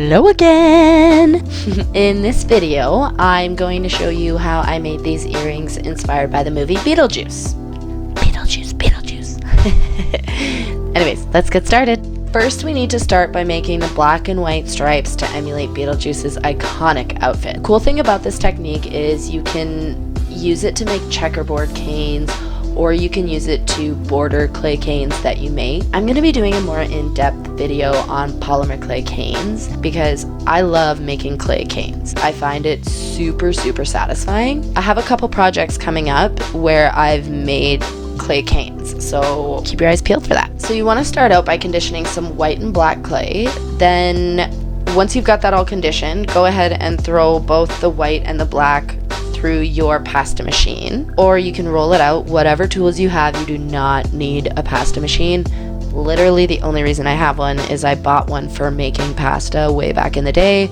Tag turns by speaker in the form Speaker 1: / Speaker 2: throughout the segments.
Speaker 1: Hello again! In this video, I'm going to show you how I made these earrings inspired by the movie Beetlejuice. Beetlejuice. Anyways, let's get started. First, we need to start by making the black and white stripes to emulate Beetlejuice's iconic outfit. The cool thing about this technique is you can use it to make checkerboard canes, or you can use it to border clay canes that you make. I'm going to be doing a more in-depth video on polymer clay canes because I love making clay canes. I find it super satisfying. I have a couple projects coming up where I've made clay canes, so keep your eyes peeled for that. So you want to start out by conditioning some white and black clay. Then once you've got that all conditioned, go ahead and throw both the white and the black through your pasta machine, or you can roll it out. Whatever tools you have, you do not need a pasta machine. Literally the only reason I have one is I bought one for making pasta way back in the day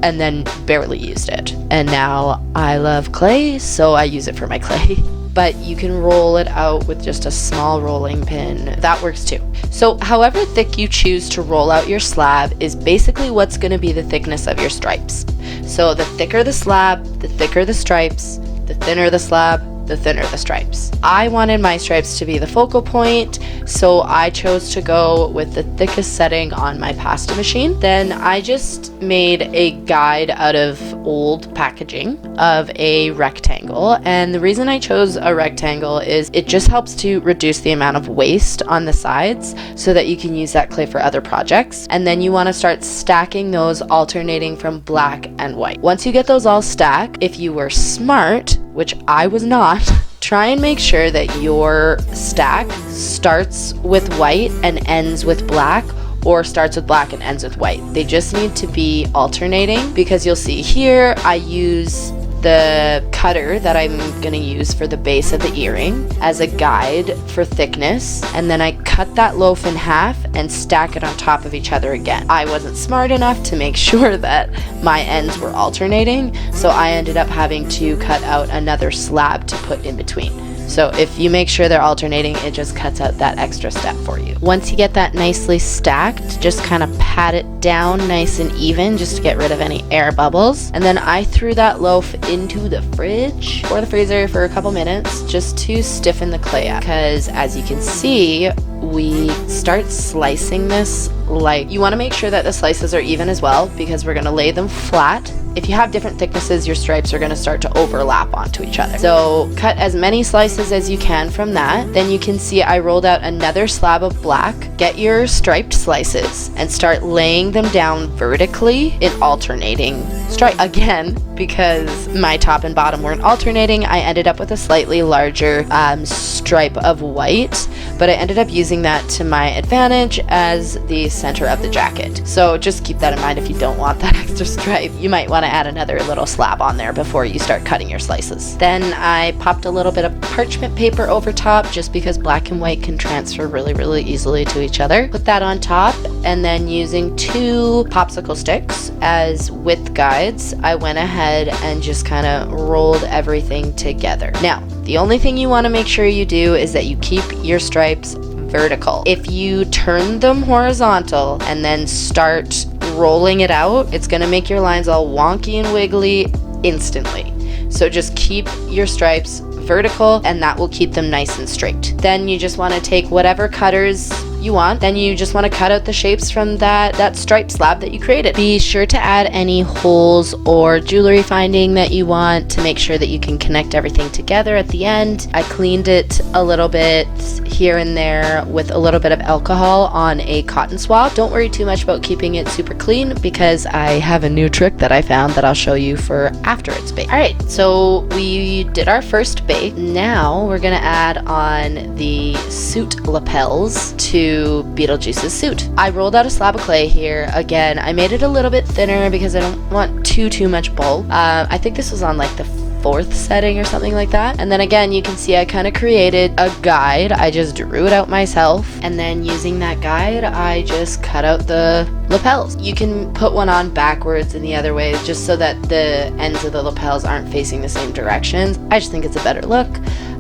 Speaker 1: and then barely used it, and now I love clay, so I use it for my clay. But you can roll it out with just a small rolling pin. That works too. So however thick you choose to roll out your slab is basically what's going to be the thickness of your stripes. So the thicker the slab, the thicker the stripes, the thinner the slab, the thinner the stripes. I wanted my stripes to be the focal point, so I chose to go with the thickest setting on my pasta machine. Then I just made a guide out of old packaging of a rectangle, and the reason I chose a rectangle is it just helps to reduce the amount of waste on the sides so that you can use that clay for other projects. And then you want to start stacking those, alternating from black and white. Once you get those all stacked, if you were smart, which I was not, try and make sure that your stack starts with white and ends with black, or starts with black and ends with white. They just need to be alternating, because you'll see here I use the cutter that I'm gonna use for the base of the earring as a guide for thickness, and then I cut that loaf in half and stack it on top of each other again. I wasn't smart enough to make sure that my ends were alternating, so I ended up having to cut out another slab to put in between. So if you make sure they're alternating, it just cuts out that extra step for you. Once you get that nicely stacked, just kind of pat it down nice and even just to get rid of any air bubbles. And then I threw that loaf into the fridge or the freezer for a couple minutes just to stiffen the clay up. Because as you can see, we start slicing this like, you want to make sure that the slices are even as well, because we're going to lay them flat. If you have different thicknesses, your stripes are going to start to overlap onto each other. So cut as many slices as you can from that. Then you can see I rolled out another slab of black. Get your striped slices and start laying them down vertically in alternating stripe. Again, because my top and bottom weren't alternating, I ended up with a slightly larger stripe of white, but I ended up using that to my advantage as the center of the jacket. So just keep that in mind. If you don't want that extra stripe, you might want to add another little slab on there before you start cutting your slices. Then I popped a little bit of parchment paper over top, just because black and white can transfer really easily to each other. Put that on top, and then using 2 popsicle sticks as width guides, I went ahead and just kind of rolled everything together. Now, the only thing you want to make sure you do is that you keep your stripes vertical. If you turn them horizontal and then start rolling it out, it's going to make your lines all wonky and wiggly instantly. So just keep your stripes vertical, and that will keep them nice and straight. Then you just want to take whatever cutters you want. Then you just want to cut out the shapes from that stripe slab that you created. Be sure to add any holes or jewelry finding that you want to make sure that you can connect everything together at the end. I cleaned it a little bit here and there with a little bit of alcohol on a cotton swab. Don't worry too much about keeping it super clean, because I have a new trick that I found that I'll show you for after it's baked. Alright, so we did our first bake. Now we're gonna add on the suit lapels to Beetlejuice's suit. I rolled out a slab of clay here. Again, I made it a little bit thinner because I don't want too much bulk. I think this was on like the 4th setting or something like that. And then again, you can see I kind of created a guide. I just drew it out myself, and then using that guide, I just cut out the lapels. You can put one on backwards and the other way, just so that the ends of the lapels aren't facing the same directions. I just think it's a better look,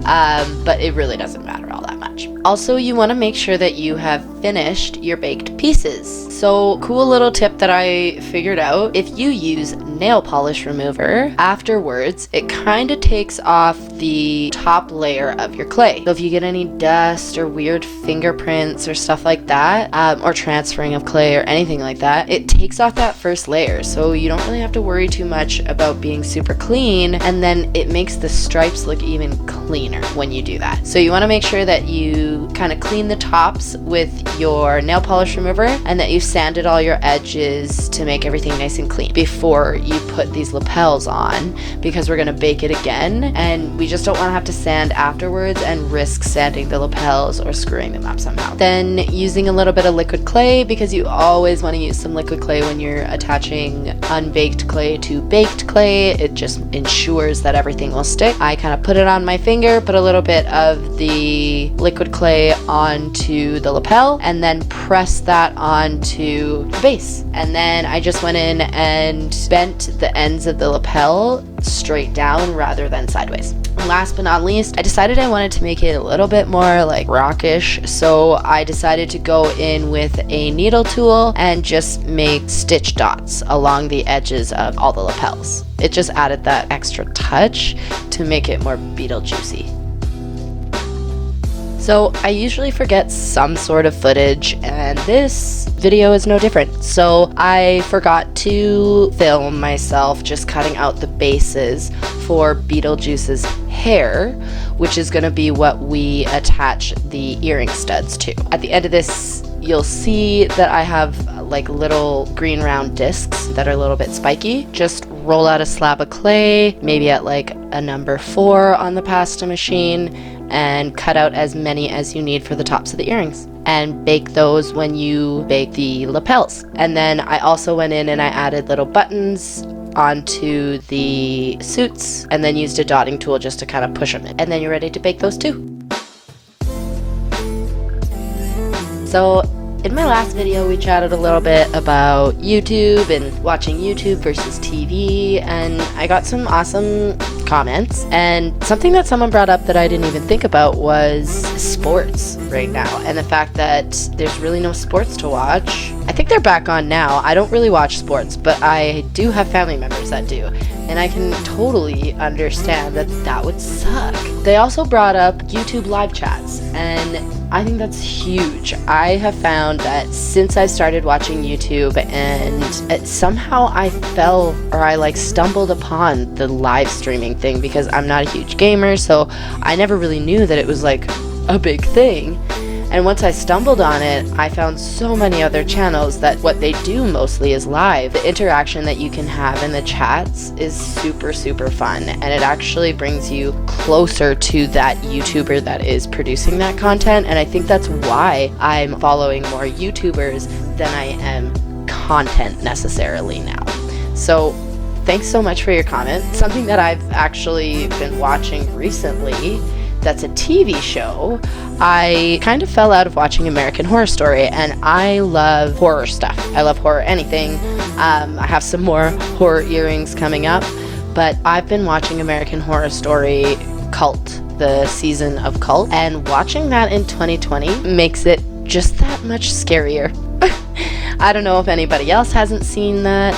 Speaker 1: but it really doesn't matter all that much. Also, you want to make sure that you have finished your baked pieces. So, cool little tip that I figured out, if you use nail polish remover, afterwards it kind of takes off the top layer of your clay. So if you get any dust or weird fingerprints or stuff like that, or transferring of clay or anything like that, it takes off that first layer. So you don't really have to worry too much about being super clean, and then it makes the stripes look even cleaner when you do that. So you want to make sure that you kind of clean the tops with your nail polish remover, and that you sanded all your edges to make everything nice and clean before you put these lapels on, because we're going to bake it again, and we just don't want to have to sand afterwards and risk sanding the lapels or screwing them up somehow. Then using a little bit of liquid clay, because you always want to use some liquid clay when you're attaching unbaked clay to baked clay. It just ensures that everything will stick. I kind of put it on my finger, put a little bit of the liquid clay onto the lapel, and then press that onto the base. And then I just went in and bent the ends of the lapel straight down rather than sideways. Last but not least, I decided I wanted to make it a little bit more like rockish, so I decided to go in with a needle tool and just make stitch dots along the edges of all the lapels. It just added that extra touch to make it more Beetlejuicy. So I usually forget some sort of footage, and this video is no different. So I forgot to film myself just cutting out the bases for Beetlejuice's hair, which is going to be what we attach the earring studs to. At the end of this, you'll see that I have like little green round discs that are a little bit spiky. Just roll out a slab of clay, maybe at like a number 4 on the pasta machine, and cut out as many as you need for the tops of the earrings, and bake those when you bake the lapels. And then I also went in and I added little buttons onto the suits, and then used a dotting tool just to kind of push them in. And then you're ready to bake those too. So in my last video, we chatted a little bit about YouTube and watching YouTube versus TV, and I got some awesome comments. And something that someone brought up that I didn't even think about was sports right now, and the fact that there's really no sports to watch. I think they're back on now. I don't really watch sports, but I do have family members that do, and I can totally understand that that would suck. They also brought up YouTube live chats, and I think that's huge. I have found that since I started watching YouTube, and somehow I fell, or I like stumbled upon the live streaming thing, because I'm not a huge gamer, so I never really knew that it was like a big thing. And once I stumbled on it, I found so many other channels that what they do mostly is live. The interaction that you can have in the chats is super, super fun, and it actually brings you closer to that YouTuber that is producing that content. And I think that's why I'm following more YouTubers than I am content necessarily now. So thanks so much for your comment. Something that I've actually been watching recently that's a TV show. I kind of fell out of watching American Horror Story, and I love horror stuff. I love horror anything. I have some more horror earrings coming up, but I've been watching American Horror Story Cult, the season of Cult, and watching that in 2020 makes it just that much scarier. I don't know if anybody else hasn't seen that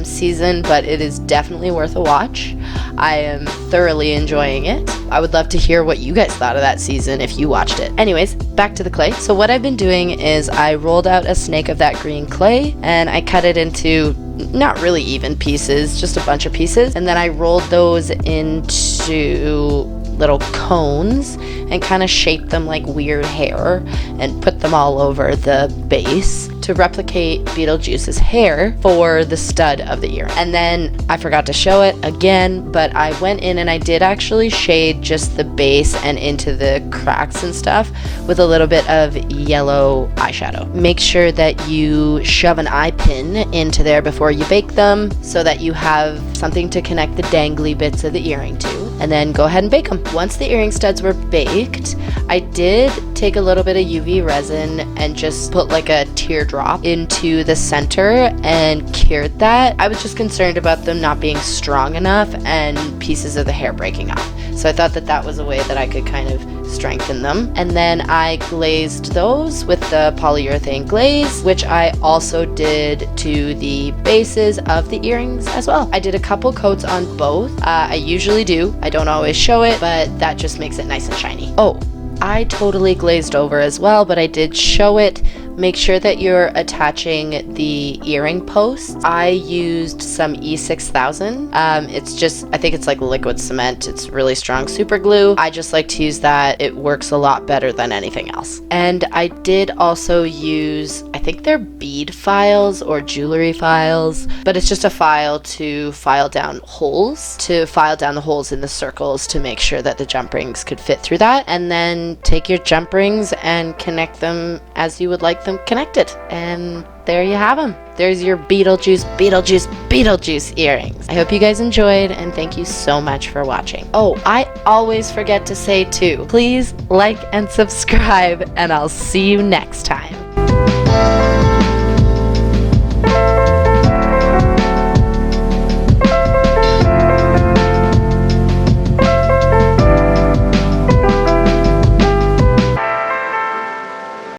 Speaker 1: season, but it is definitely worth a watch. I am thoroughly enjoying it. I would love to hear what you guys thought of that season if you watched it. Anyways, back to the clay. So what I've been doing is I rolled out a snake of that green clay, and I cut it into not really even pieces, just a bunch of pieces, and then I rolled those into little cones and kind of shaped them like weird hair and put them all over the base to replicate Beetlejuice's hair for the stud of the ear. And then I forgot to show it again, but I went in and I did actually shade just the base and into the cracks and stuff with a little bit of yellow eyeshadow. Make sure that you shove an eye pin into there before you bake them so that you have something to connect the dangly bits of the earring to, and then go ahead and bake them. Once the earring studs were baked, I did take a little bit of UV resin and just put like a teardrop into the center and cured that. I was just concerned about them not being strong enough and pieces of the hair breaking off. So I thought that that was a way that I could kind of strengthen them. And then I glazed those with the polyurethane glaze, which I also did to the bases of the earrings as well. I did a couple coats on both. I usually do. I don't always show it, but that just makes it nice and shiny. Oh, I totally glazed over as well, but I did show it. Make sure that you're attaching the earring posts. I used some E6000. It's just, I think it's like liquid cement. It's really strong super glue. I just like to use that. It works a lot better than anything else. And I did also use, I think they're bead files or jewelry files, but it's just a file to file down holes, to file down the holes in the circles to make sure that the jump rings could fit through that. And then take your jump rings and connect them as you would like them connected. And there you have them. There's your Beetlejuice, Beetlejuice, Beetlejuice earrings. I hope you guys enjoyed, and thank you so much for watching. Oh, I always forget to say too, please like and subscribe, and I'll see you next time.